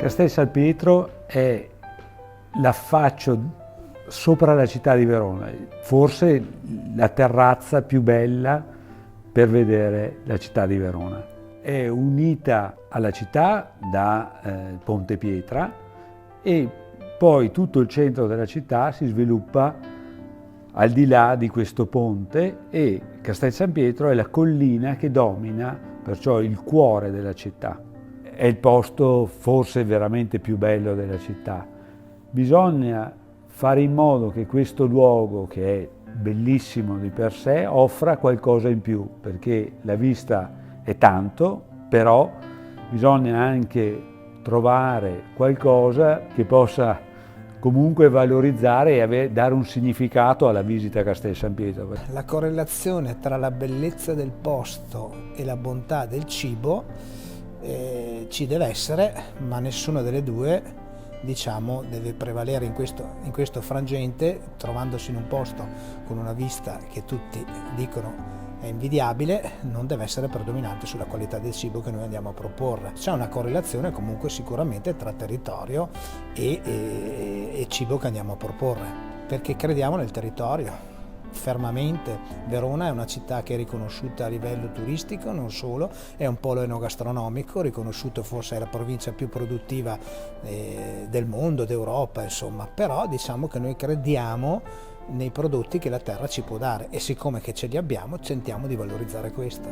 Castel San Pietro è l'affaccio sopra la città di Verona, forse la terrazza più bella per vedere la città di Verona. È unita alla città da Ponte Pietra e poi tutto il centro della città si sviluppa al di là di questo ponte e Castel San Pietro è la collina che domina perciò il cuore della città. È il posto forse veramente più bello della città. Bisogna fare in modo che questo luogo, che è bellissimo di per sé, offra qualcosa in più, perché la vista è tanto, però bisogna anche trovare qualcosa che possa comunque valorizzare e dare un significato alla visita a Castel San Pietro. La correlazione tra la bellezza del posto e la bontà del cibo ci deve essere, ma nessuna delle due, diciamo, deve prevalere in questo frangente, trovandosi in un posto con una vista che tutti dicono è invidiabile, non deve essere predominante sulla qualità del cibo che noi andiamo a proporre. C'è una correlazione comunque sicuramente tra territorio e cibo che andiamo a proporre, perché crediamo nel territorio. Fermamente. Verona è una città che è riconosciuta a livello turistico, non solo, è un polo enogastronomico, riconosciuto forse è la provincia più produttiva del mondo, d'Europa, insomma, però diciamo che noi crediamo nei prodotti che la terra ci può dare e siccome che ce li abbiamo, sentiamo di valorizzare questo.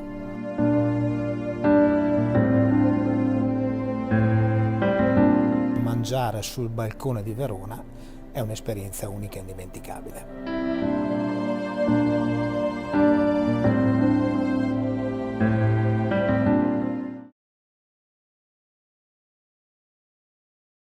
Mangiare sul balcone di Verona è un'esperienza unica e indimenticabile.